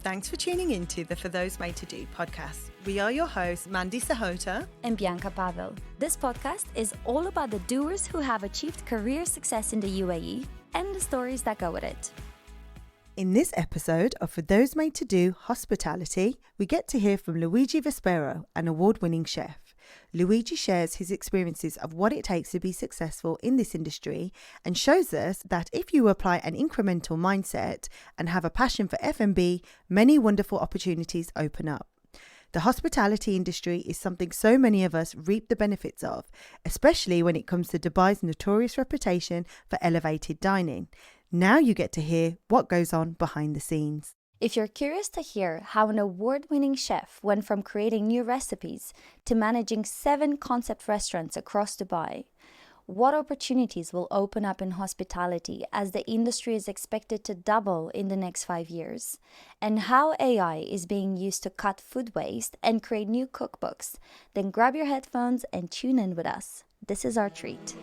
Thanks for tuning into the For Those Made to Do podcast. We are your hosts, Mandy Sahota and Bianca Pavel. This podcast is all about the doers who have achieved career success in the UAE and the stories that go with it. In this episode of For Those Made to Do Hospitality, we get to hear from Luigi Vespero, an award-winning chef. Luigi shares his experiences of what it takes to be successful in this industry and shows us that if you apply an incremental mindset and have a passion for F&B, many wonderful opportunities open up. The hospitality industry is something so many of us reap the benefits of, especially when it comes to Dubai's notorious reputation for elevated dining. Now you get to hear what goes on behind the scenes. If you're curious to hear how an award-winning chef went from creating new recipes to managing 7 concept restaurants across Dubai, what opportunities will open up in hospitality as the industry is expected to double in the next 5 years, and how AI is being used to cut food waste and create new cookbooks, then grab your headphones and tune in with us. This is our treat.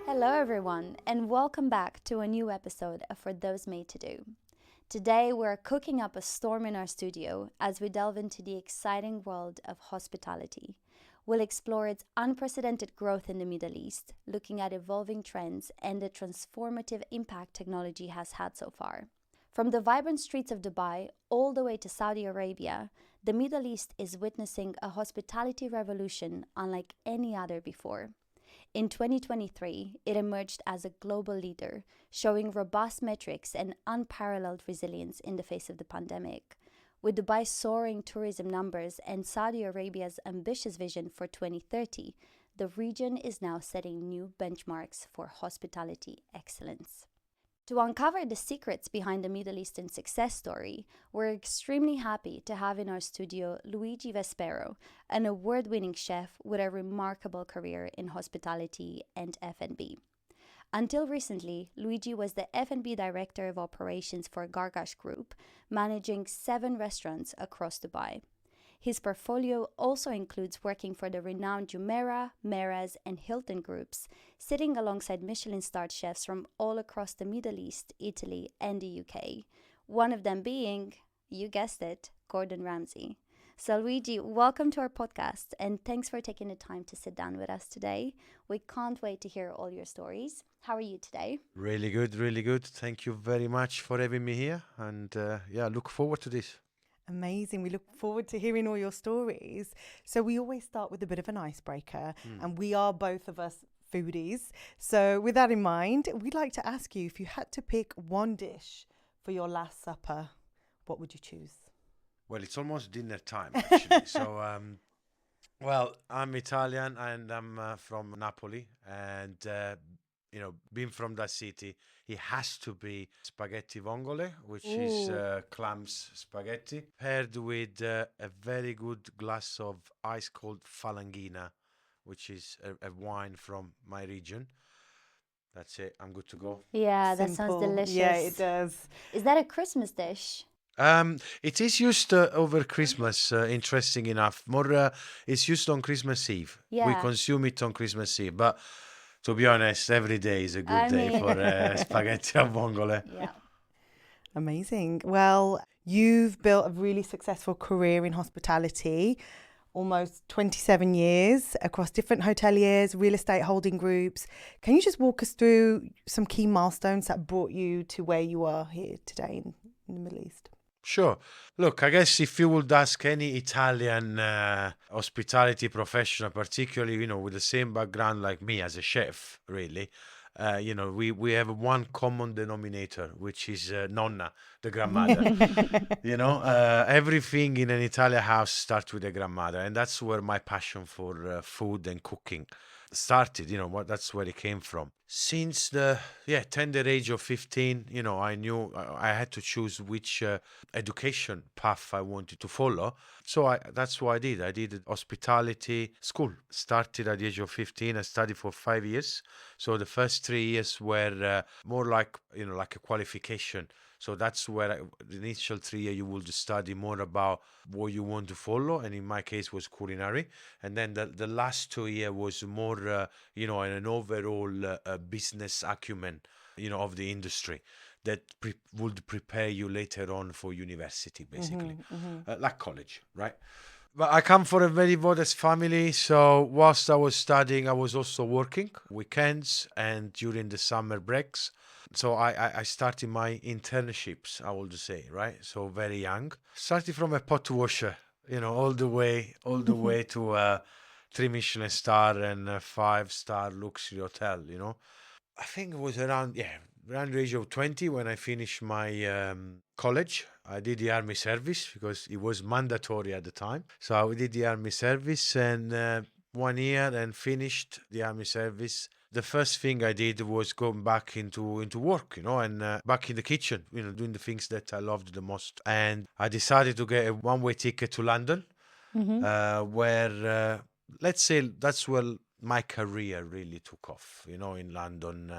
Hello everyone, and welcome back to a new episode of For Those Made to Do. Today we're cooking up a storm in our studio as we delve into the exciting world of hospitality. We'll explore its unprecedented growth in the Middle East, looking at evolving trends and the transformative impact technology has had so far. From the vibrant streets of Dubai all the way to Saudi Arabia, the Middle East is witnessing a hospitality revolution unlike any other before. In 2023, it emerged as a global leader, showing robust metrics and unparalleled resilience in the face of the pandemic. With Dubai's soaring tourism numbers and Saudi Arabia's ambitious vision for 2030, the region is now setting new benchmarks for hospitality excellence. To uncover the secrets behind the Middle Eastern success story, we're extremely happy to have in our studio Luigi Vespero, an award-winning chef with a remarkable career in hospitality and F&B. Until recently, Luigi was the F&B Director of Operations for Gargash Group, managing 7 restaurants across Dubai. His portfolio also includes working for the renowned Jumeirah, Meraz, and Hilton groups, sitting alongside Michelin-starred chefs from all across the Middle East, Italy, and the UK. One of them being, you guessed it, Gordon Ramsay. So Luigi, welcome to our podcast, and thanks for taking the time to sit down with us today. We can't wait to hear all your stories. How are you today? Really good, really good. Thank you very much for having me here, and look forward to this. Amazing. We look forward to hearing all your stories. So we always start with a bit of an icebreaker, and we are both of us foodies. So with that in mind, we'd like to ask you, if you had to pick one dish for your last supper, what would you choose? Well, it's almost dinner time, actually. So, I'm Italian and I'm from Napoli, and being from that city, it has to be spaghetti vongole, which is clams spaghetti, paired with a very good glass of ice cold falanghina, which is a wine from my region. That's it. I'm good to go. Yeah, Simple. that sounds delicious. Yeah, it does. Is that a Christmas dish? It is used over Christmas, interesting enough. More, it's used on Christmas Eve. Yeah. We consume it on Christmas Eve, but to be honest, every day is a good day for spaghetti al vongole. Yeah. Amazing. Well, you've built a really successful career in hospitality, almost 27 years across different hoteliers, real estate holding groups. Can you just walk us through some key milestones that brought you to where you are here today in the Middle East? Sure. Look, I guess if you would ask any Italian hospitality professional, particularly, with the same background like me as a chef, really, we have one common denominator, which is nonna, the grandmother. Everything in an Italian house starts with a grandmother, and that's where my passion for food and cooking started. That's where it came from. Since the tender age of 15, I knew I had to choose which education path I wanted to follow. So that's what I did. I did hospitality school. Started at the age of 15. I studied for 5 years. So the first 3 years were more like a qualification. So that's where the initial 3 years you will study more about what you want to follow, and in my case was culinary. And then the last 2 years was more, an overall business acumen, of the industry. that would prepare you later on for university, basically, like college, right? But I come from a very modest family, so whilst I was studying, I was also working weekends and during the summer breaks. So I started my internships, I would say, right? So very young. Started from a pot washer, all the way to a 3 Michelin star and a 5-star luxury hotel. I think it was around the age of 20 when I finished my college. I did the army service because it was mandatory at the time. So I did the army service and 1 year and finished the army service. The first thing I did was going back into work, and back in the kitchen, doing the things that I loved the most. And I decided to get a one-way ticket to London, where let's say that's where my career really took off, in London.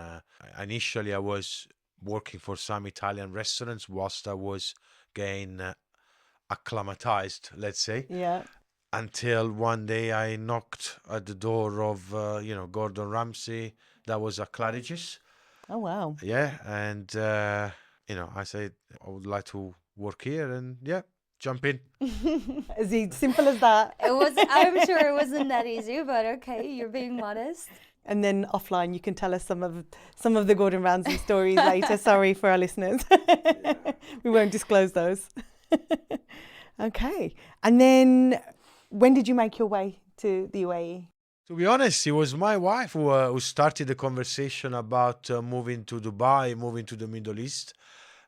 Initially, I was working for some Italian restaurants whilst I was getting acclimatized, let's say, Yeah. until one day I knocked at the door of, Gordon Ramsay. That was at Claridge's. Oh, wow. Yeah. And, I said, I would like to work here and, yeah, jump in. As simple as that. I'm sure it wasn't that easy, but okay, you're being modest. And then offline, you can tell us some of the Gordon Ramsay stories later. Sorry for our listeners. We won't disclose those. Okay. And then when did you make your way to the UAE? To be honest, it was my wife who started the conversation about moving to Dubai, moving to the Middle East.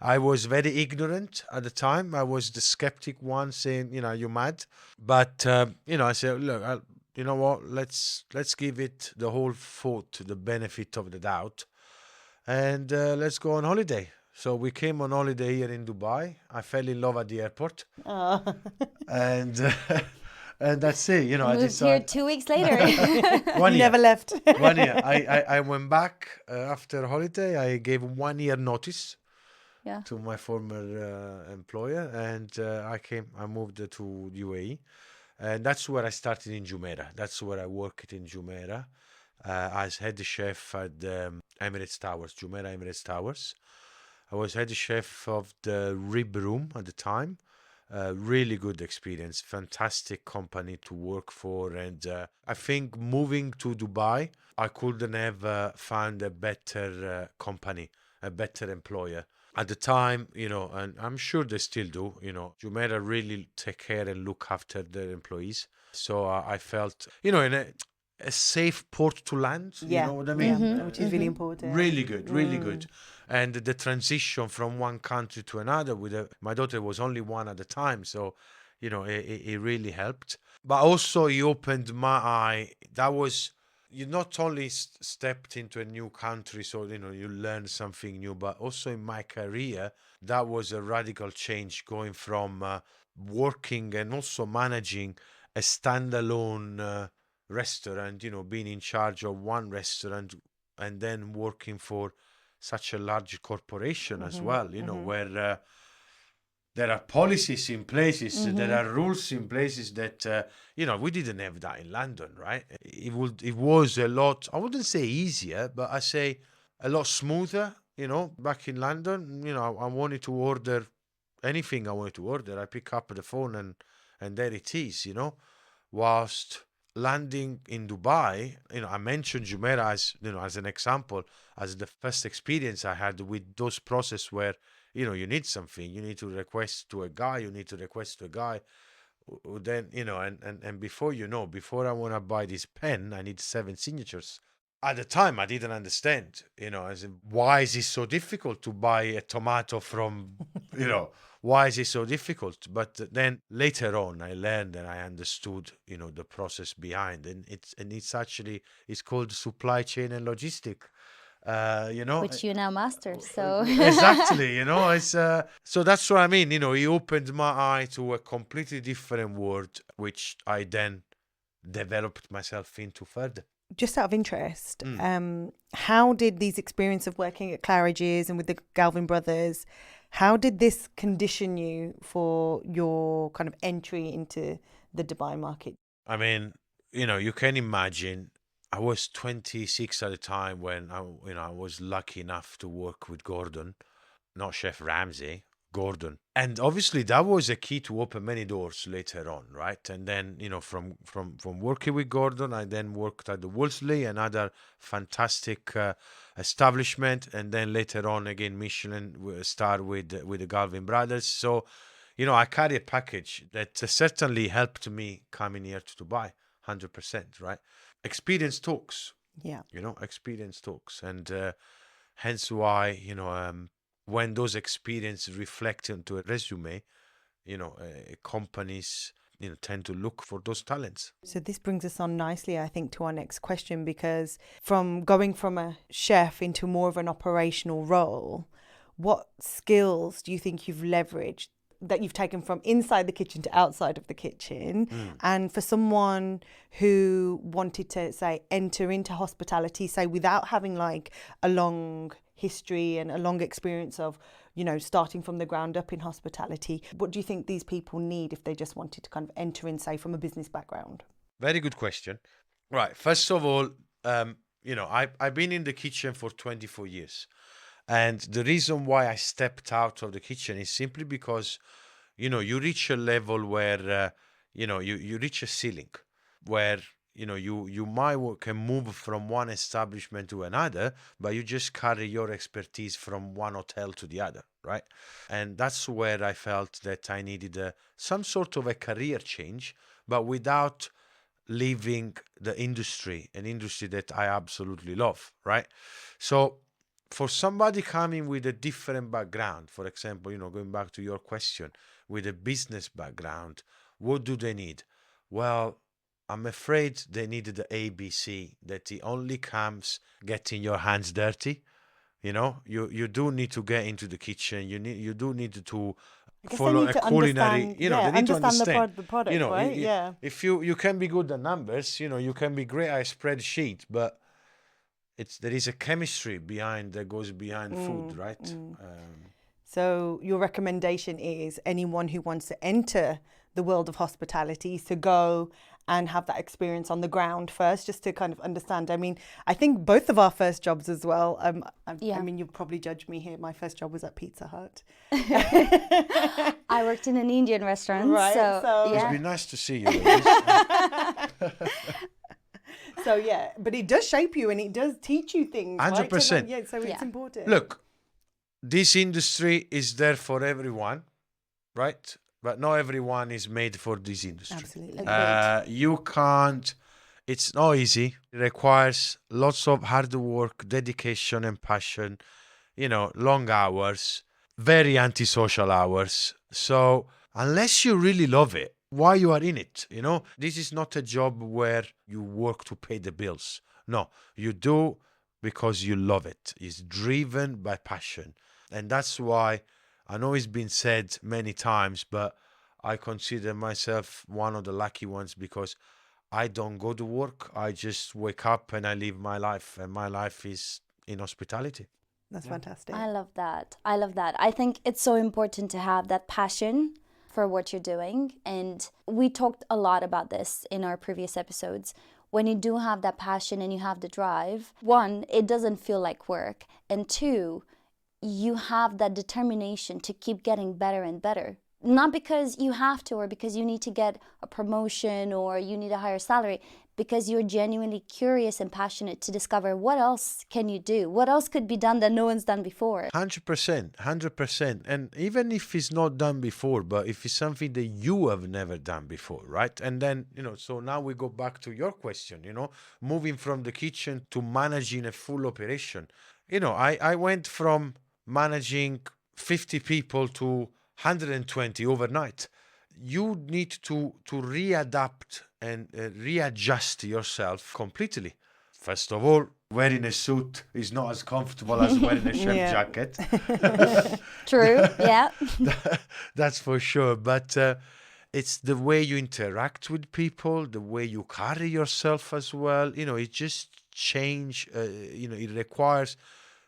I was very ignorant at the time. I was the skeptic one saying, you're mad. But, I said, look, you know what, let's give it the whole thought, the benefit of the doubt. And let's go on holiday. So we came on holiday here in Dubai. I fell in love at the airport. Oh. And and that's it. I Moved here decided 2 weeks later. 1 You year. never left. 1 year. I went back after holiday. I gave 1 year notice Yeah. to my former employer, and I moved to UAE, and that's where I started in Jumeirah. That's where I worked in Jumeirah as head chef at Emirates Towers, Jumeirah Emirates Towers. I was head chef of the rib room at the time. Really good experience, fantastic company to work for, and I think moving to Dubai, I couldn't have found a better company, a better employer. At the time, and I'm sure they still do, Jumeirah really take care and look after their employees. So I felt, in a safe port to land, you know what I mean? Yeah, which is really important. Really good, really good. And the transition from one country to another my daughter was only one at the time, so it really helped. But also, it opened my eye. That was you not only stepped into a new country, so you learn something new, but also in my career, that was a radical change going from working and also managing a standalone restaurant, being in charge of one restaurant and then working for such a large corporation as well, where there are policies in places, there are rules in places that, we didn't have that in London, right? It was a lot, I wouldn't say easier, but I say a lot smoother, back in London. I wanted to order anything I wanted to order. I pick up the phone and there it is, whilst landing in Dubai, I mentioned Jumeirah as an example, as the first experience I had with those process where, you need something, you need to request to a guy, then, and before I want to buy this pen, I need 7 signatures. At the time, I didn't understand, as in, why is it so difficult to buy a tomato from, why is it so difficult? But then later on, I learned and I understood, the process behind, and it's called supply chain and logistic, Which you now master, so. exactly, it's so that's what I mean. He opened my eye to a completely different world, which I then developed myself into further. Just out of interest, how did these experience of working at Claridge's and with the Galvin brothers, how did this condition you for your kind of entry into the Dubai market? I mean, you can imagine, I was 26 at the time when I was lucky enough to work with Gordon. not Chef Ramsay, Gordon. And obviously that was a key to open many doors later on, right? And then, from working with Gordon, I then worked at the Wolseley, another fantastic establishment, and then later on again Michelin star with the Galvin brothers. So, I carry a package that certainly helped me coming here to Dubai, 100%, right? Experience talks. Yeah. Experience talks, and hence why when those experiences reflect into a resume, companies tend to look for those talents. So this brings us on nicely, I think, to our next question, because from going from a chef into more of an operational role, what skills do you think you've leveraged that you've taken from inside the kitchen to outside of the kitchen? And for someone who wanted to, say, enter into hospitality, say, without having like a long history and a long experience of, starting from the ground up in hospitality, what do you think these people need if they just wanted to kind of enter in, say, from a business background? Very good question. Right. First of all, I've been in the kitchen for 24 years. And the reason why I stepped out of the kitchen is simply because, you reach a level where, you reach a ceiling where, you can move from one establishment to another, but you just carry your expertise from one hotel to the other, right? And that's where I felt that I needed some sort of a career change, but without leaving the industry, an industry that I absolutely love, right? So for somebody coming with a different background, for example, going back to your question, with a business background, what do they need? Well, I'm afraid they needed the ABC, that it only comes getting your hands dirty. You do need to get into the kitchen. You do need to follow a culinary. They need to understand the product, right? Yeah. If you can be good at numbers, you can be great at a spreadsheet, but there is a chemistry that goes behind food, right? So your recommendation is anyone who wants to enter the world of hospitality to go and have that experience on the ground first, just to kind of understand. I mean, I think both of our first jobs as well. I mean, you'll probably judge me here. My first job was at Pizza Hut. I worked in an Indian restaurant, right? So It's yeah. been nice to see you, ladies. So yeah, but it does shape you and it does teach you things. 100%. Right? Yeah, so it's Yeah. important. Look, this industry is there for everyone, right? But not everyone is made for this industry. Absolutely. You can't, it's not easy. It requires lots of hard work, dedication, and passion, long hours, very antisocial hours. So, unless you really love it, why you are in it? This is not a job where you work to pay the bills. No, you do because you love it. It's driven by passion. And that's why, I know it's been said many times, but I consider myself one of the lucky ones because I don't go to work. I just wake up and I live my life, and my life is in hospitality. That's fantastic. I love that. I think it's so important to have that passion for what you're doing. And we talked a lot about this in our previous episodes. When you do have that passion and you have the drive, one, it doesn't feel like work. And two, you have that determination to keep getting better and better. Not because you have to or because you need to get a promotion or you need a higher salary, because you're genuinely curious and passionate to discover what else can you do? What else could be done that no one's done before? 100%, 100%. And even if it's not done before, but if it's something that you have never done before, right? And then, so now we go back to your question, moving from the kitchen to managing a full operation. I went from managing 50 people to 120 overnight. You need to readapt and readjust yourself completely. First of all, wearing a suit is not as comfortable as wearing a chef jacket. True, yeah. That's for sure. But it's the way you interact with people, the way you carry yourself as well. It just change. It requires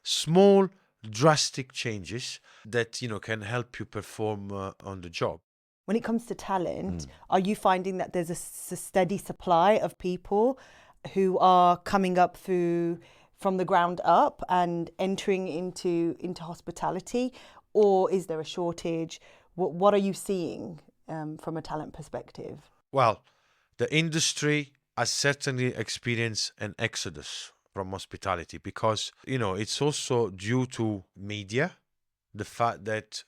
small, drastic changes that can help you perform on the job. When it comes to talent, are you finding that there's a steady supply of people who are coming up through from the ground up and entering into hospitality, or is there a shortage? What are you seeing from a talent perspective? Well, the industry has certainly experienced an exodus from hospitality because, it's also due to media, the fact that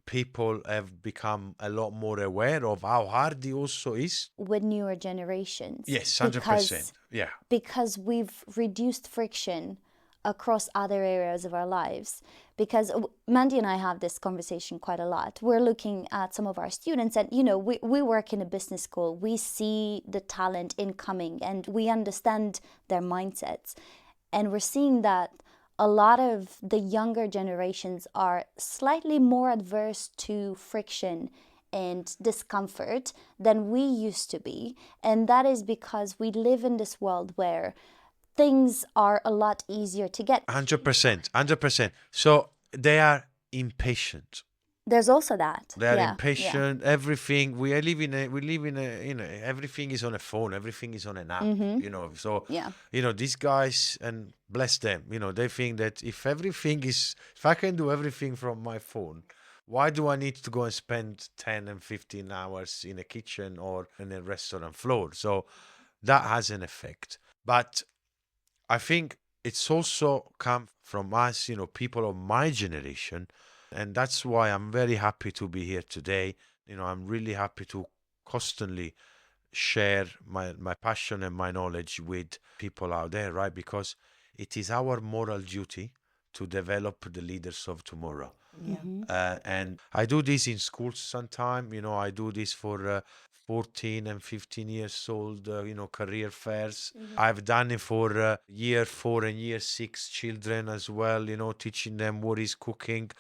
people have become a lot more aware of how hard it also is. With newer generations. Yes, 100%. Yeah. Because we've reduced friction across other areas of our lives. Because Mandy and I have this conversation quite a lot. We're looking at some of our students and, we work in a business school. We see the talent incoming and we understand their mindsets. And we're seeing that a lot of the younger generations are slightly more adverse to friction and discomfort than we used to be. And that is because we live in this world where things are a lot easier to get. 100%. 100%. So they are impatient. There's also that. They are Yeah. impatient. Everything we live in a, everything is on a phone. Everything is on an app. So Yeah. these guys, and bless them. They think that if I can do everything from my phone, why do I need to go and spend 10 and 15 hours in a kitchen or in a restaurant floor? So that has an effect. But I think it's also come from us, people of my generation. And that's why I'm very happy to be here today. I'm really happy to constantly share my passion and my knowledge with people out there, right? Because it is our moral duty to develop the leaders of tomorrow. Yeah. And I do this in schools sometime. I do this for 14 and 15 years old, career fairs. I've done it for year 4 and year 6 children as well, teaching them what is cooking,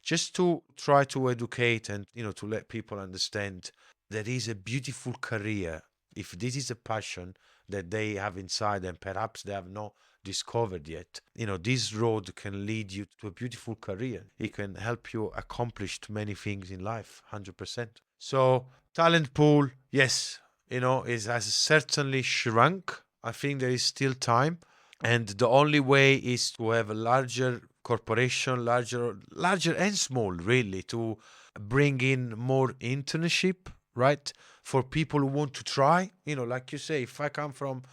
just to try to educate and, to let people understand there is a beautiful career. If this is a passion that they have inside and perhaps they have not discovered yet, this road can lead you to a beautiful career. It can help you accomplish many things in life, 100%. So talent pool, yes, has certainly shrunk. I think there is still time. And the only way is to have a larger corporation, larger and small, really, to bring in more internship, right? For people who want to try, like you say, if I come from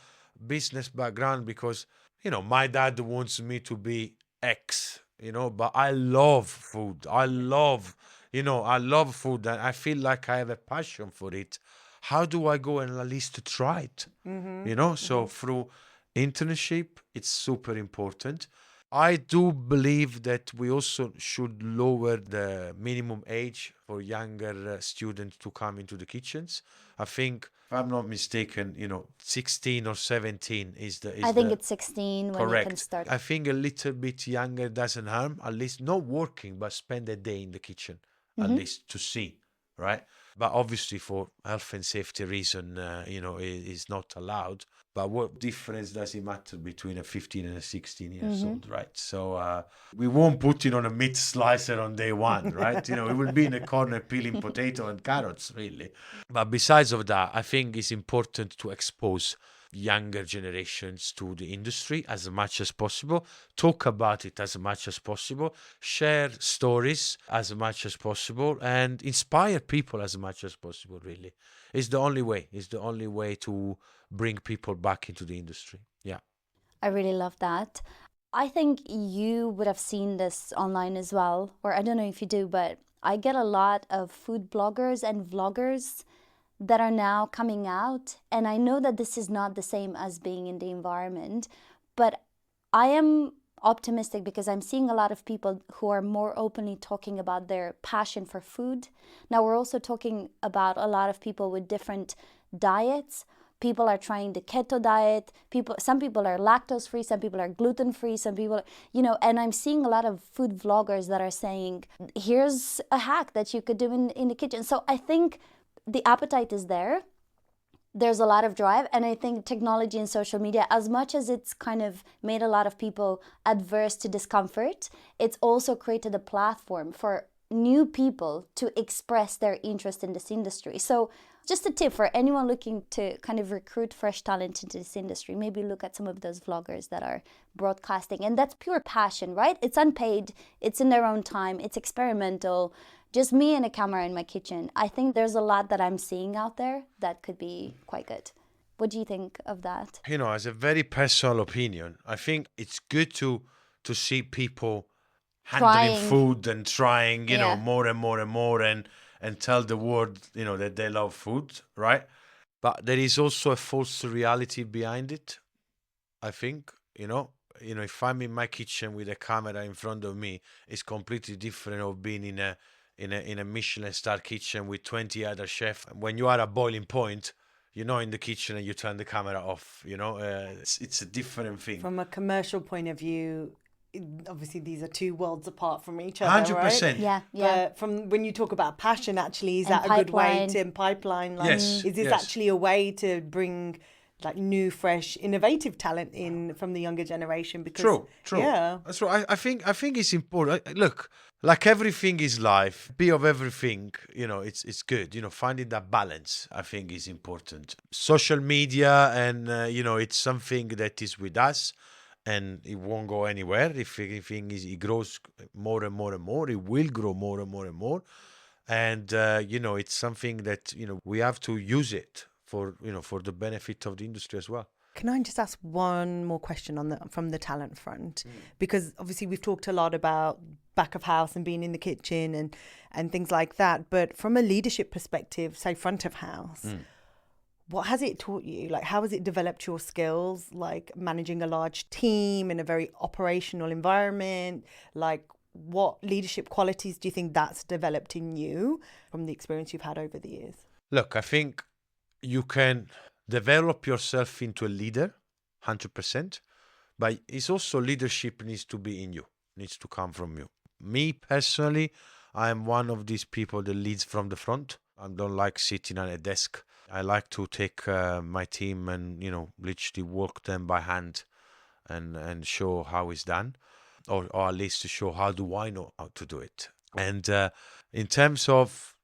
business background, because, my dad wants me to be X, but I love food. I love food and I feel like I have a passion for it. How do I go and at least to try it? So through internship, it's super important. I do believe that we also should lower the minimum age for younger students to come into the kitchens. I think, if I'm not mistaken, 16 or 17 is I think it's 16 when you can correct. start. I think a little bit younger doesn't harm, at least not working, but spend a day in the kitchen, at least to see, right? But obviously for health and safety reason, is not allowed. But what difference does it matter between a 15 and a 16 years old, right? So we won't put it on a meat slicer on day one, right? It will be in a corner peeling potato and carrots, really. But besides of that, I think it's important to expose younger generations to the industry as much as possible, talk about it as much as possible, share stories as much as possible, and inspire people as much as possible, really. It's the only way to bring people back into the industry. Yeah. I really love that. I think you would have seen this online as well, or I don't know if you do, but I get a lot of food bloggers and vloggers that are now coming out. And I know that this is not the same as being in the environment, but I am optimistic because I'm seeing a lot of people who are more openly talking about their passion for food. Now we're also talking about a lot of people with different diets. People are trying the keto diet. Some people are lactose free, some people are gluten free, some people, and I'm seeing a lot of food vloggers that are saying, here's a hack that you could do in the kitchen. So I think the appetite is there. There's a lot of drive. And I think technology and social media, as much as it's kind of made a lot of people adverse to discomfort, it's also created a platform for new people to express their interest in this industry. So Just a tip for anyone looking to kind of recruit fresh talent into this industry, maybe look at some of those vloggers that are broadcasting. And that's pure passion, right? It's unpaid, it's in their own time, it's experimental. Just me and a camera in my kitchen. I think there's a lot that I'm seeing out there that could be quite good. What do you think of that? As a very personal opinion, I think it's good to see people handling Trying. food and trying, Yeah. more and more and more, and tell the world, that they love food, right? But there is also a false reality behind it, I think. If I'm in my kitchen with a camera in front of me, it's completely different of being in a Michelin star kitchen with 20 other chefs. When you are at boiling point, in the kitchen and you turn the camera off. It's a different thing. From a commercial point of view, obviously these are two worlds apart from each other, 100%. right? Yeah. But from when you talk about passion, actually, is And that a good way pipeline. to pipeline? Like, Yes, is this yes. actually a way to bring like new, fresh, innovative talent in from the younger generation? Because True. yeah, That's right. I think it's important. Look, like everything is life. Be of everything. It's good. Finding that balance, I think, is important. Social media, and it's something that is with us, and it won't go anywhere. If anything is, it grows more and more and more. It will grow more and more and more, and it's something that we have to use it for the benefit of the industry as well. can I just ask one more question from the talent front? Because obviously we've talked a lot about back of house and being in the kitchen and things like that. But from a leadership perspective, say front of house, what has it taught you? Like, how has it developed your skills, like managing a large team in a very operational environment? Like, what leadership qualities do you think that's developed in you from the experience you've had over the years? Look, I think you can develop yourself into a leader, 100%, but it's also leadership needs to be in you, needs to come from you. Me personally, I am one of these people that leads from the front. I don't like sitting at a desk. I like to take my team and literally work them by hand and show how it's done, or at least to show how do I know how to do it. And in terms of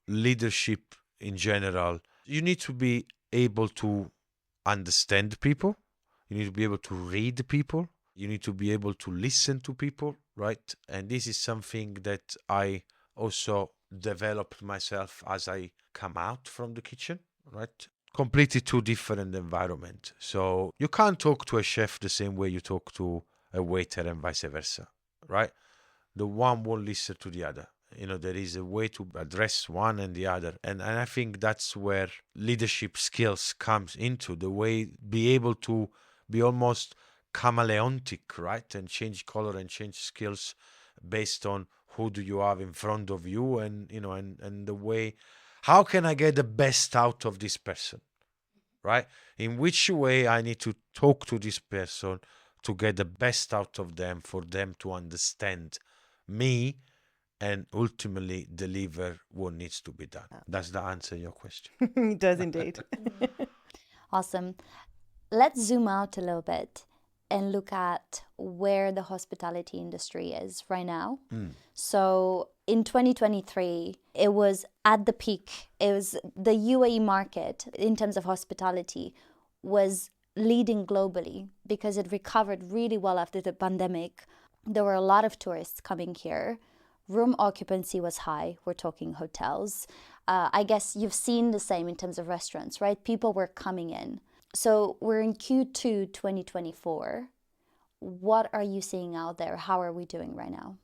leadership in general, you need to be able to understand people. You need to be able to read people. You need to be able to listen to people, right? And this is something that I also developed myself as I come out from the kitchen, right? Completely two different environment. So you can't talk to a chef the same way you talk to a waiter and vice versa, right? The one won't listen to the other. There is a way to address one and the other. And I think that's where leadership skills comes into the way, be able to be almost chameleontic, right? And change color and change skills based on who do you have in front of you, and and the way, how can I get the best out of this person, right? In which way I need to talk to this person to get the best out of them, for them to understand me and ultimately deliver what needs to be done. Does that answer your question? It does indeed. Awesome. Let's zoom out a little bit and look at where the hospitality industry is right now. So in 2023, it was at the peak. It was the UAE market in terms of hospitality was leading globally because it recovered really well after the pandemic. There were a lot of tourists coming here. Room occupancy was high. We're talking hotels. I guess you've seen the same in terms of restaurants, right? People were coming in. So we're in Q2 2024. What are you seeing out there? How are we doing right now?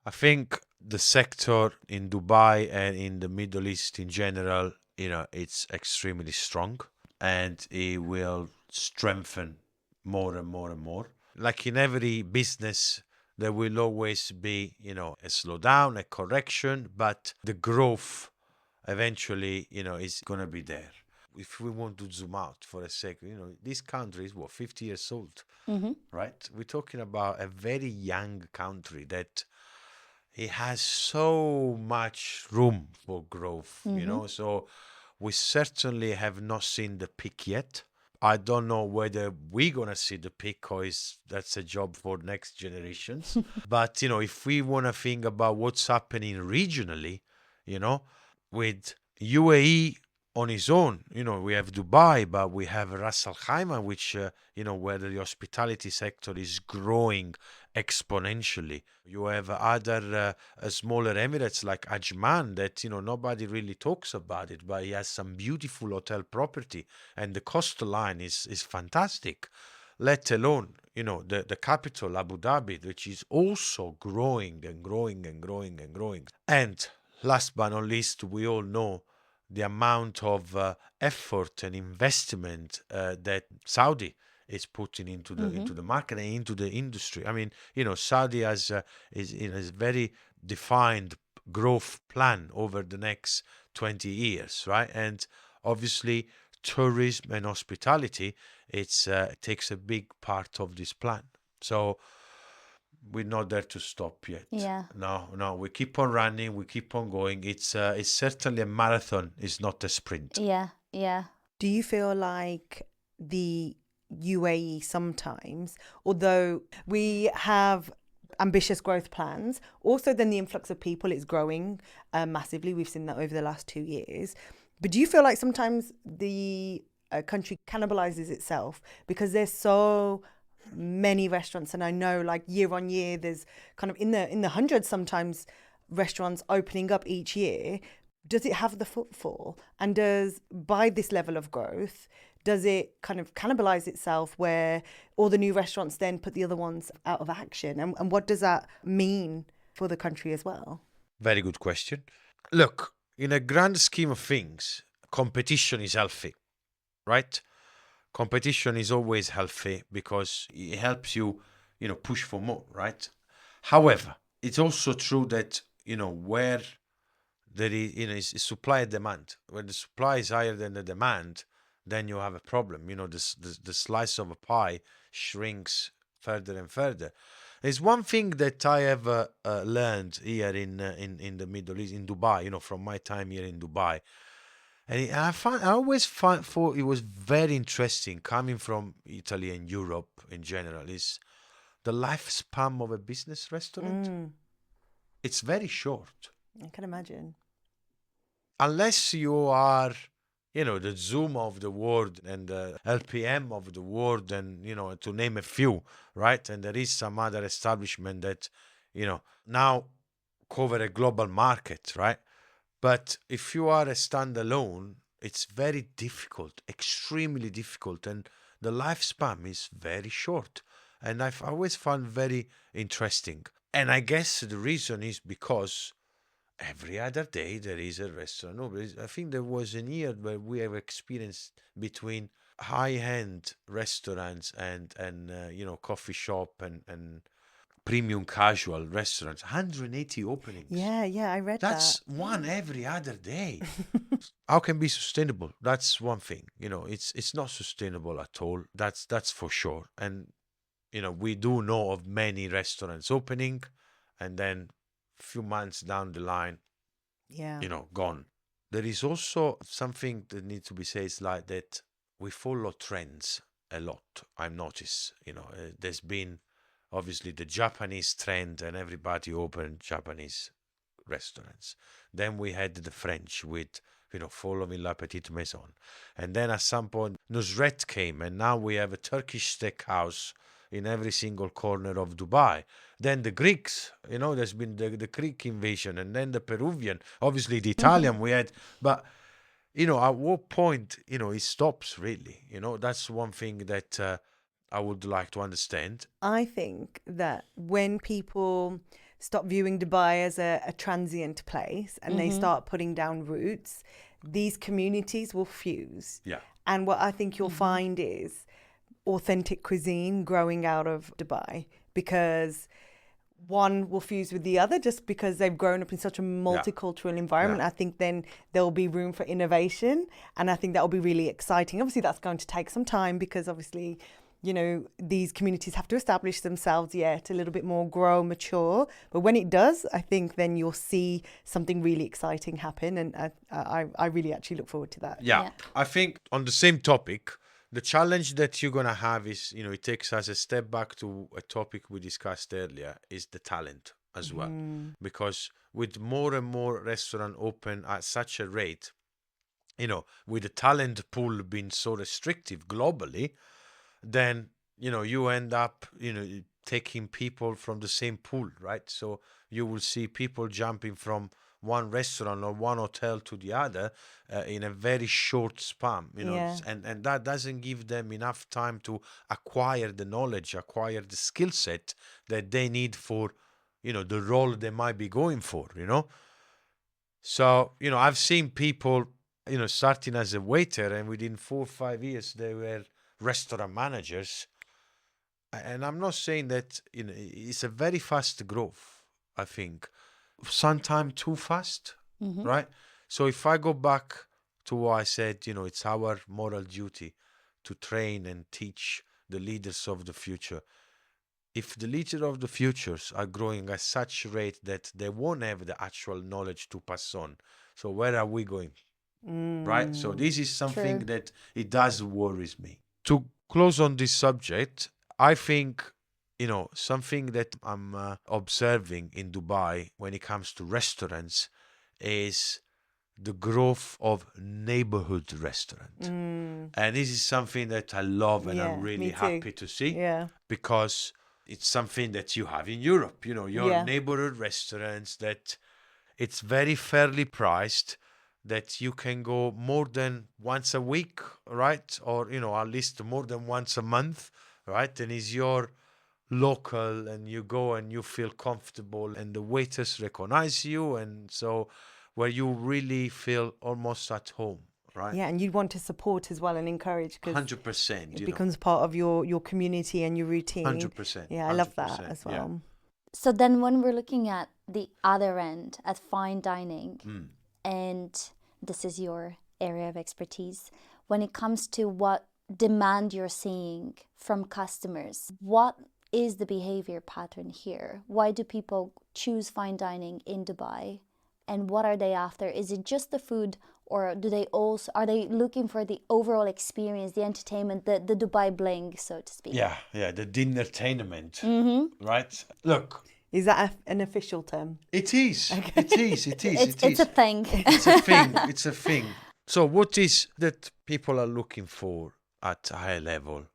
I think the sector in Dubai and in the Middle East in general, it's extremely strong, and it will strengthen more and more and more. Like in every business, there will always be, a slowdown, a correction, but the growth eventually, is going to be there. If we want to zoom out for a second, this country is 50 years old, right? We're talking about a very young country that it has so much room for growth, so we certainly have not seen the peak yet. I don't know whether we're going to see the peak, or that's a job for next generations. But, if we want to think about what's happening regionally, with UAE on its own, we have Dubai, but we have Ras Al Khaimah, which, where the hospitality sector is growing exponentially. You have other smaller Emirates like Ajman that, nobody really talks about it, but it has some beautiful hotel property and the coastline is fantastic, let alone, the capital, Abu Dhabi, which is also growing and growing and growing and growing. And last but not least, we all know the amount of effort and investment that Saudi is putting into the market and into the industry. I mean, Saudi has is very defined growth plan over the next 20 years, right? And obviously, tourism and hospitality it takes a big part of this plan. So we're not there to stop yet. Yeah. No, we keep on running, we keep on going. It's certainly a marathon, it's not a sprint. Yeah. Yeah. Do you feel like the UAE sometimes, although we have ambitious growth plans, also then the influx of people is growing massively. We've seen that over the last 2 years. But do you feel like sometimes the country cannibalizes itself because there's so many restaurants, and I know like year on year there's kind of in the hundreds sometimes restaurants opening up each year. Does it have the footfall, and does, by this level of growth, does it kind of cannibalize itself where all the new restaurants then put the other ones out of action, and what does that mean for the country as well? Very good question. Look, in a grand scheme of things, competition is healthy, right? Competition is always healthy because it helps you, push for more, right? However, it's also true that, where there is, is supply and demand. When the supply is higher than the demand, then you have a problem. The slice of a pie shrinks further and further. There's one thing that I have learned here in the Middle East, in Dubai, from my time here in Dubai. And I always thought it was very interesting coming from Italy and Europe in general, is the lifespan of a business restaurant. It's very short. I can imagine. Unless you are, the Zoom of the world and the LPM of the world, and, to name a few, right? And there is some other establishment that, now cover a global market, right? But if you are a standalone, it's very difficult, extremely difficult, and the lifespan is very short. And I've always found very interesting. And I guess the reason is because every other day there is a restaurant. No, but I think there was a year where we have experienced between high-end restaurants and coffee shop and premium casual restaurants, 180 openings. Yeah, I read That's that. one every other day. How can be sustainable? That's one thing. It's not sustainable at all. That's for sure. And we do know of many restaurants opening and then a few months down the line, Yeah. gone. There is also something that needs to be said, is like that we follow trends a lot. I've noticed, there's been obviously the Japanese trend and everybody opened Japanese restaurants. Then we had the French with, following La Petite Maison. And then at some point, Nusret came, and now we have a Turkish steakhouse in every single corner of Dubai. Then the Greeks, there's been the Greek invasion, and then the Peruvian, obviously the Italian we had. But, at what point, it stops really? That's one thing that I would like to understand. I think that when people stop viewing Dubai as a transient place and they start putting down roots, these communities will fuse. Yeah. And what I think you'll find is authentic cuisine growing out of Dubai, because one will fuse with the other just because they've grown up in such a multicultural environment. Yeah. I think then there'll be room for innovation, and I think that will be really exciting. Obviously, that's going to take some time because obviously, these communities have to establish themselves yet a little bit more, grow, mature. But when it does, I think then you'll see something really exciting happen. And I really actually look forward to that. Yeah. I think on the same topic, the challenge that you're going to have is, it takes us a step back to a topic we discussed earlier, is the talent as well. Because with more and more restaurants open at such a rate, with the talent pool being so restrictive globally, then, you end up, taking people from the same pool, right? So you will see people jumping from one restaurant or one hotel to the other in a very short span, Yeah. and that doesn't give them enough time to acquire the knowledge, acquire the skill set that they need for, the role they might be going for. So, I've seen people, starting as a waiter, and within 4 or 5 years, they were restaurant managers. And I'm not saying that, it's a very fast growth, I think. Sometimes too fast, Mm-hmm. right? So if I go back to what I said, it's our moral duty to train and teach the leaders of the future. If the leaders of the futures are growing at such rate that they won't have the actual knowledge to pass on, so where are we going? Right? So this is something True. that it does worries me. To close on this subject, I think, something that I'm observing in Dubai when it comes to restaurants is the growth of neighborhood restaurant. And this is something that I love and I'm Yeah, really me too. happy to see, Yeah. because it's something that you have in Europe, your Yeah. neighborhood restaurants that it's very fairly priced, that you can go more than once a week, right? Or, at least more than once a month, right? And is your local, and you go and you feel comfortable and the waiters recognize you. And so where you really feel almost at home, right? Yeah, and you'd want to support as well and encourage because 100%, it becomes part of your community and your routine. 100%. Yeah, I love that 100%, as yeah. well. So then when we're looking at the other end, at fine dining, and this is your area of expertise, when it comes to what demand you're seeing from customers, what is the behavior pattern here? Why do people choose fine dining in Dubai? And what are they after? Is it just the food, or are they looking for the overall experience, the entertainment, the Dubai bling, so to speak? Yeah, the dinnertainment, right? Look, Is that an official term? it is. It is. It is. It It's a is. thing. It's a thing. It's a thing. So, what is that people are looking for at a high level?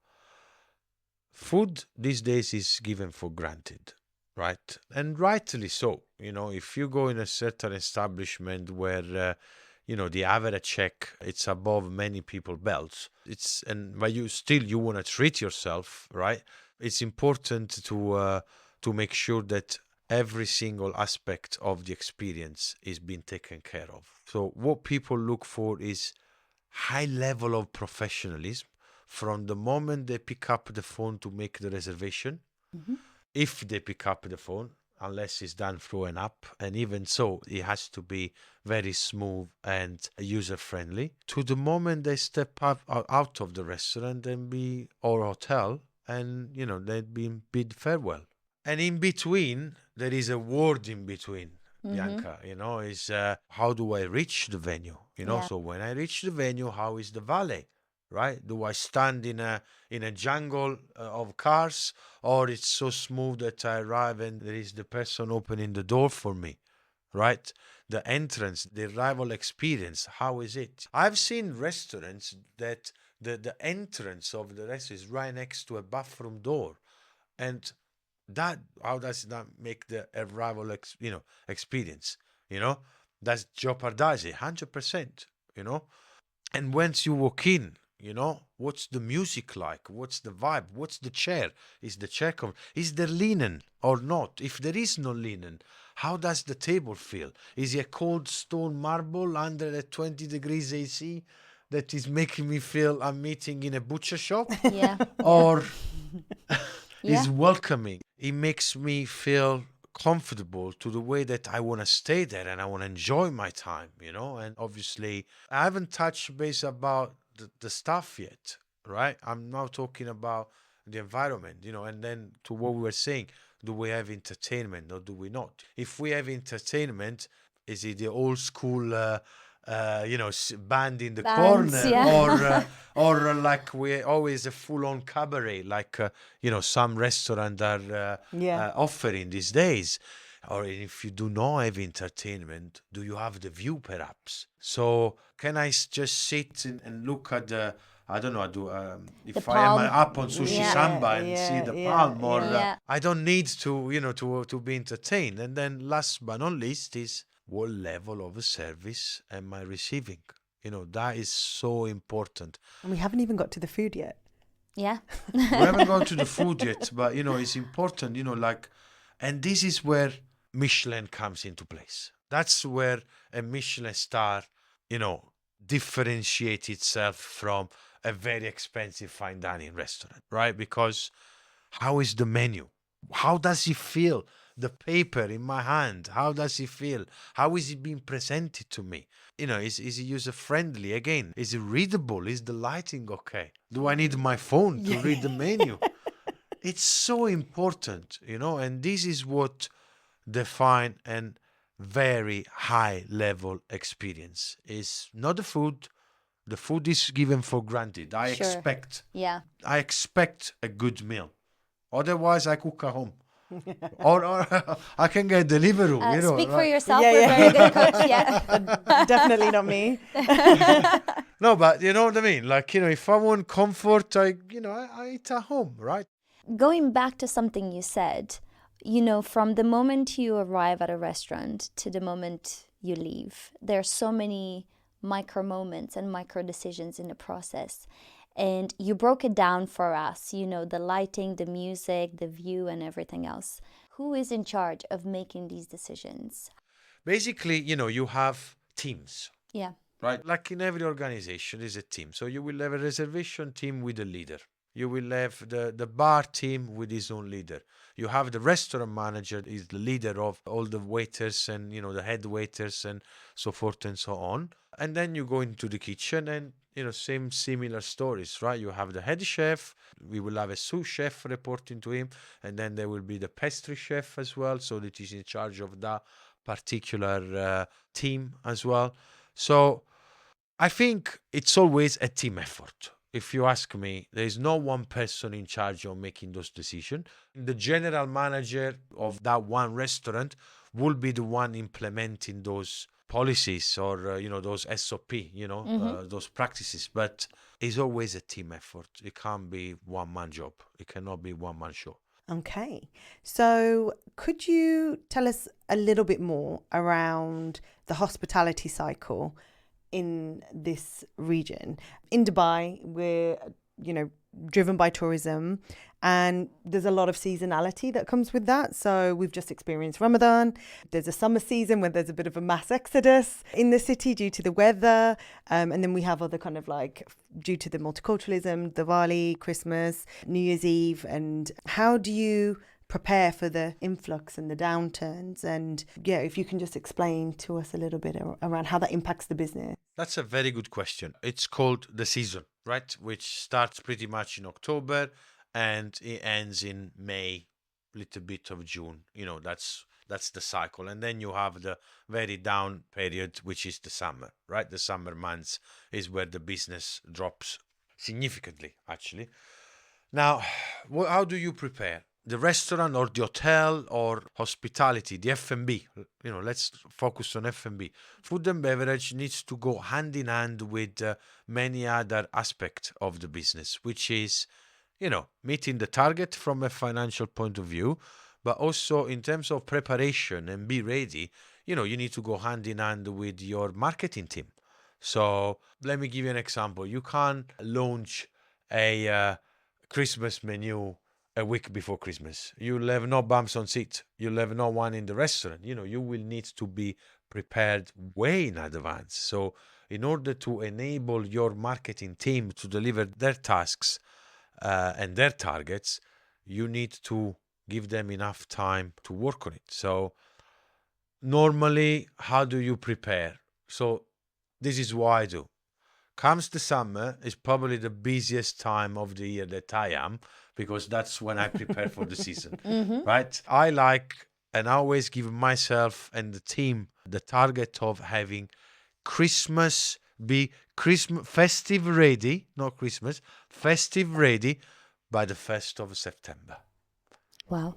Food these days is given for granted, right? And rightly so. If you go in a certain establishment where, the average check it's above many people belts, but you want to treat yourself, right? It's important to make sure that every single aspect of the experience is being taken care of. So what people look for is high level of professionalism from the moment they pick up the phone to make the reservation. If they pick up the phone, unless it's done through an app, and even so, it has to be very smooth and user friendly, to the moment they step up out of the restaurant or hotel, and they've been bid farewell. And in between, there is a word in between, Bianca, is how do I reach the venue? Yeah. So when I reach the venue, how is the valet? Right? Do I stand in a jungle of cars, or it's so smooth that I arrive and there is the person opening the door for me? Right? The entrance, the arrival experience, how is it? I've seen restaurants that the entrance of the restaurant is right next to a bathroom door, and that how does that make the arrival experience? That's jeopardize it 100%. And once you walk in, what's the music like? What's the vibe? What's the chair? Is the chair is there linen or not? If there is no linen, how does the table feel? Is it a cold stone marble under a 20 degrees AC that is making me feel I'm meeting in a butcher shop? Yeah. Or Yeah. is welcoming? It makes me feel comfortable to the way that I want to stay there and I want to enjoy my time, and obviously I haven't touched base about the stuff yet, right? I'm now talking about the environment, and then to what we were saying, do we have entertainment or do we not? If we have entertainment, is it the old school band in the Bands, corner, yeah. or like we always a full-on cabaret, like some restaurant are Yeah. offering these days? Or if you do not have entertainment, do you have the view perhaps? So can I just sit and look at the, I don't know, The if I am palm. up on Sushi Yeah. Samba and see the palm, or Yeah. I don't need to, to be entertained. And then last but not least is what level of a service am I receiving? That is so important. And we haven't even got to the food yet. Yeah. We haven't gone to the food yet, but it's important, and this is where Michelin comes into place. That's where a Michelin star, differentiates itself from a very expensive fine dining restaurant, right? Because how is the menu? How does it feel? The paper in my hand, how does it feel? How is it being presented to me? Is it user friendly? Again, is it readable? Is the lighting okay? Do I need my phone to read the menu? It's so important, and this is what define an very high level experience. Is not the food. The food is given for granted. I Sure. expect Yeah. a good meal. Otherwise, I cook at home. or I can get Deliveroo, Speak for right? yourself. Yeah, We're yeah. very good cooks. Yeah. Definitely not me. No, but you know what I mean? Like, if I want comfort, I eat at home, right? Going back to something you said, from the moment you arrive at a restaurant to the moment you leave, there are so many micro moments and micro decisions in the process. And you broke it down for us, the lighting, the music, the view, and everything else. Who is in charge of making these decisions? Basically, you have teams, Yeah. right? Like in every organization is a team. So you will have a reservation team with a leader. You will have the bar team with his own leader. You have the restaurant manager is the leader of all the waiters and the head waiters and so forth and so on. And then you go into the kitchen and same similar stories, right? You have the head chef. We will have a sous chef reporting to him, and then there will be the pastry chef as well, so that he's in charge of that particular team as well. So I think it's always a team effort. If you ask me, there is no one person in charge of making those decisions. The general manager of that one restaurant will be the one implementing those policies or those SOP, those practices. But it's always a team effort. It can't be one man job. It cannot be one man show. Okay. So could you tell us a little bit more around the hospitality cycle in this region? In Dubai, we're, driven by tourism, and there's a lot of seasonality that comes with that. So we've just experienced Ramadan. There's a summer season where there's a bit of a mass exodus in the city due to the weather. And then we have other kind of like, due to the multiculturalism, Diwali, Christmas, New Year's Eve. And how do you prepare for the influx and the downturns? And yeah, if you can just explain to us a little bit around how that impacts the business. That's a very good question. It's called the season, right? Which starts pretty much in October and it ends in May, little bit of June. That's the cycle. And then you have the very down period, which is the summer, right? The summer months is where the business drops significantly, actually. Now, how do you prepare? The restaurant or the hotel or hospitality, the F&B, let's focus on F&B. Food and beverage needs to go hand in hand with many other aspects of the business, which is, meeting the target from a financial point of view, but also in terms of preparation and be ready, you need to go hand in hand with your marketing team. So let me give you an example. You can't launch a Christmas menu a week before Christmas. You'll have no bumps on seat. You'll have no one in the restaurant. You will need to be prepared way in advance. So in order to enable your marketing team to deliver their tasks and their targets, you need to give them enough time to work on it. So normally, how do you prepare? So this is what I do. Comes the summer, is probably the busiest time of the year that I am, because that's when I prepare for the season, right? I like, and I always give myself and the team the target of having Christmas festive ready, not Christmas, festive ready by the 1st of September. Wow.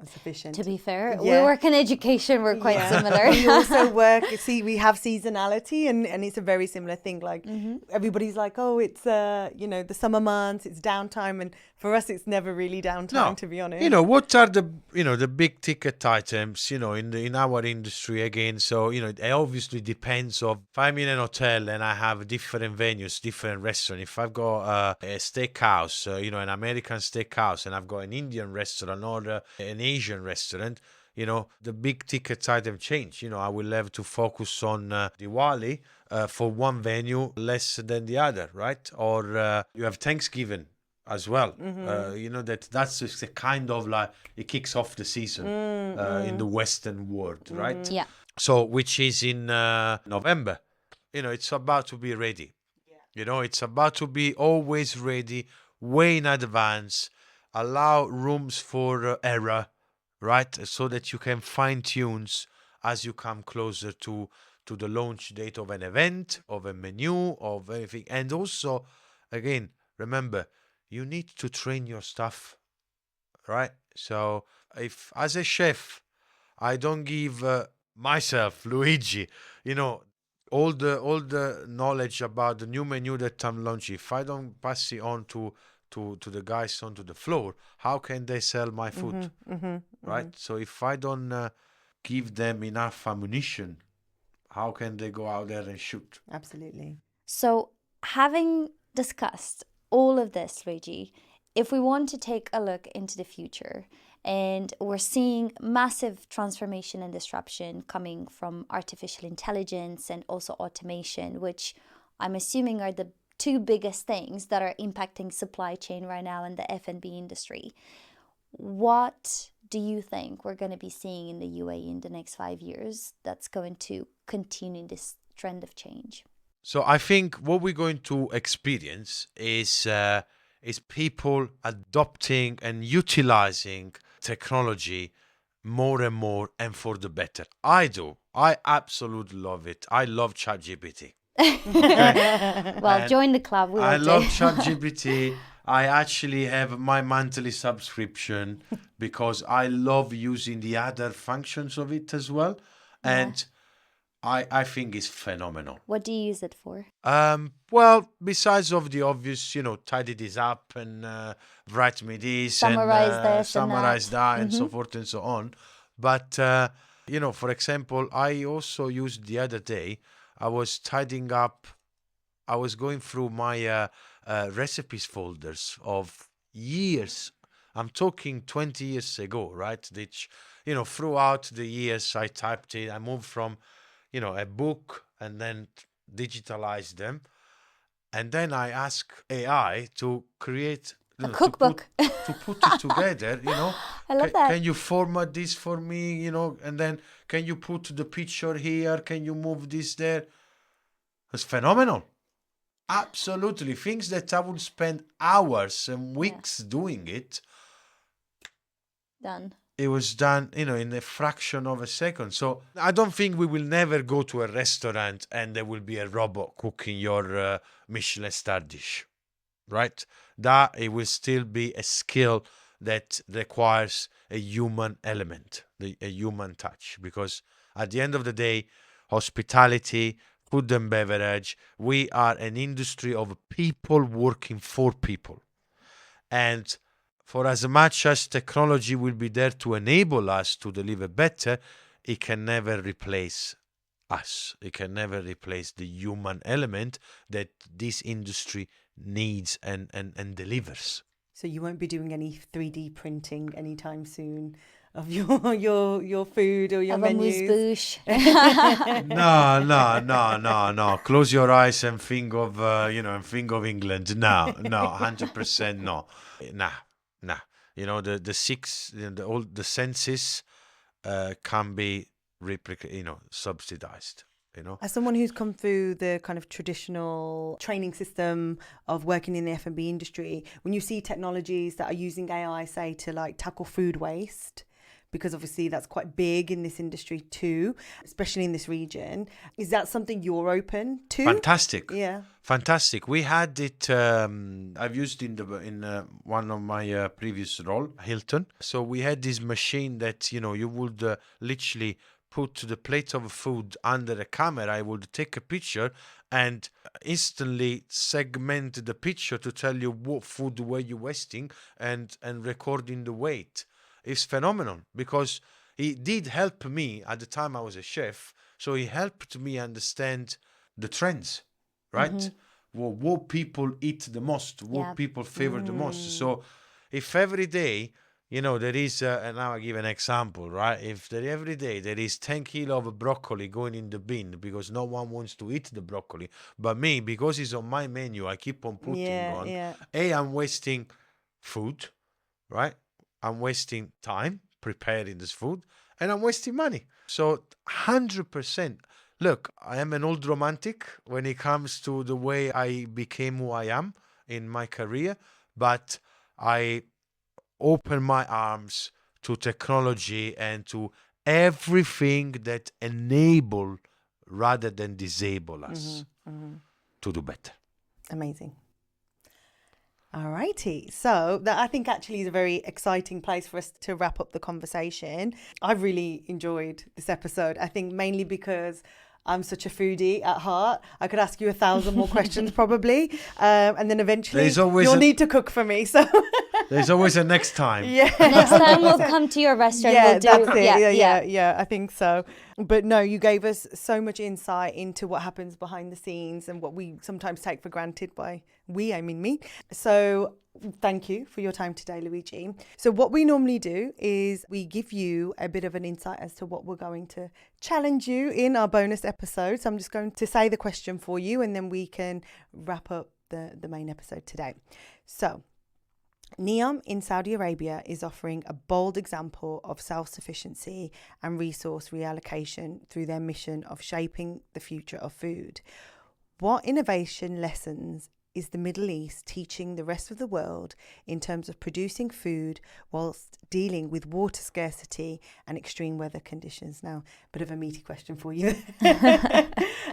sufficient. To be fair, we Yeah. work in education, we're quite similar. We also work, we have seasonality and it's a very similar thing. Like everybody's like, oh, it's, the summer months, it's downtime. And for us, it's never really downtime, to be honest. What are the big ticket items, in our industry again? So, it obviously depends of if I'm in an hotel and I have different venues, different restaurants. If I've got a steakhouse, an American steakhouse, and I've got an Indian restaurant or an Asian restaurant, the big ticket item change. I will have to focus on Diwali for one venue less than the other, right? Or you have Thanksgiving as well. That's just a kind of like it kicks off the season in the Western world, right? Yeah. So which is in November. It's about to be ready. It's about to be always ready, way in advance. Allow rooms for error, right? So that you can fine tunes as you come closer to the launch date of an event, of a menu, of anything. And also, again, remember, you need to train your staff, right? So if as a chef, I don't give myself, Luigi, all the knowledge about the new menu that I'm launching, if I don't pass it on to the guys onto the floor, how can they sell my food, right? So if I don't give them enough ammunition, how can they go out there and shoot? Absolutely. So, having discussed all of this, Luigi, if we want to take a look into the future, and we're seeing massive transformation and disruption coming from artificial intelligence and also automation, which I'm assuming are the two biggest things that are impacting supply chain right now in the F&B industry. What do you think we're going to be seeing in the UAE in the next 5 years that's going to continue this trend of change? So I think what we're going to experience is people adopting and utilizing technology more and more and for the better. I do. I absolutely love it. I love ChatGPT. Well, join the club. We I will love do. ChatGPT. I actually have my monthly subscription because I love using the other functions of it as well. And I think it's phenomenal. What do you use it for? Well, besides of the obvious, tidy this up and write me this Summarize and this and summarize that and so Mhm. forth and so on. But, for example, I also used the other day, I was tidying up, I was going through my recipes folders of years. I'm talking 20 years ago, right? Which, throughout the years I typed it, I moved from a book and then digitalize them. And then I ask AI to create, A cookbook. to put it together, I love that. Can you format this for me, and then can you put the picture here? Can you move this there? It's phenomenal. Absolutely. Things that I would spend hours and weeks doing it. Done. It was done, in a fraction of a second. So I don't think we will never go to a restaurant and there will be a robot cooking your Michelin star dish, right? That it will still be a skill that requires a human element, a human touch. Because at the end of the day, hospitality, food and beverage, we are an industry of people working for people. And for as much as technology will be there to enable us to deliver better, it can never replace us. It can never replace the human element that this industry needs and delivers. So you won't be doing any 3D printing anytime soon of your food or your Have menus. a moose-bouche. No. Close your eyes and think of, and think of England. No, 100% no. Nah. The senses can be subsidized. As someone who's come through the kind of traditional training system of working in the F&B industry, when you see technologies that are using AI, say, to like tackle food waste, because obviously that's quite big in this industry too, especially in this region. Is that something you're open to? Fantastic. Yeah. Fantastic. We had it. I've used in one of my previous role, Hilton. So we had this machine that you would literally put the plate of food under a camera. I would take a picture and instantly segment the picture to tell you what food were you wasting and recording the weight. It's phenomenal because he did help me at the time I was a chef. So he helped me understand the trends, right? What people eat the most, what people favor the most. So if every day, there is, and now I give an example, right? If every day there is 10 kilo of broccoli going in the bin because no one wants to eat the broccoli, but me, because it's on my menu, I keep on putting on. Yeah. I'm wasting food, right? I'm wasting time preparing this food, and I'm wasting money. So 100%. Look, I am an old romantic when it comes to the way I became who I am in my career, but I open my arms to technology and to everything that enable rather than disable us to do better. Amazing. All righty. So that I think actually is a very exciting place for us to wrap up the conversation. I've really enjoyed this episode. I think mainly because I'm such a foodie at heart. I could ask you 1,000 more questions probably. And then eventually you'll need to cook for me. So there's always a next time. Yeah. Next time we'll come to your restaurant. Yeah, we'll do, that's it. Yeah, I think so. But no, you gave us so much insight into what happens behind the scenes and what we sometimes take for granted. By we, I mean me. So thank you for your time today, Luigi. So what we normally do is we give you a bit of an insight as to what we're going to challenge you in our bonus episode. So I'm just going to say the question for you and then we can wrap up the main episode today. So NEOM in Saudi Arabia is offering a bold example of self-sufficiency and resource reallocation through their mission of shaping the future of food. What innovation lessons is the Middle East teaching the rest of the world in terms of producing food whilst dealing with water scarcity and extreme weather conditions? Now, a bit of a meaty question for you.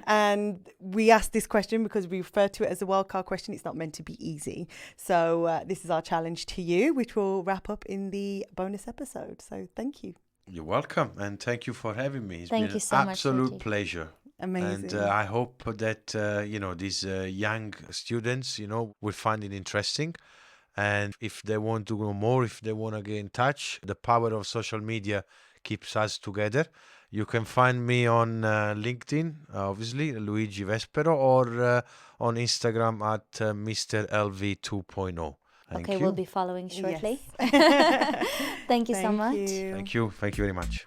And we asked this question because we refer to it as a wildcard question. It's not meant to be easy. So this is our challenge to you, which we'll wrap up in the bonus episode. So thank you. You're welcome. And thank you for having me. It's Thank been you so an much, absolute Luigi. pleasure. Amazing. And I hope that, these young students, will find it interesting. And if they want to know more, if they want to get in touch, the power of social media keeps us together. You can find me on LinkedIn, obviously, Luigi Vespero, or on Instagram at Mr. LV 2.0. Thank you. We'll be following shortly. Yes. Thank you so much. Thank you. Thank you very much.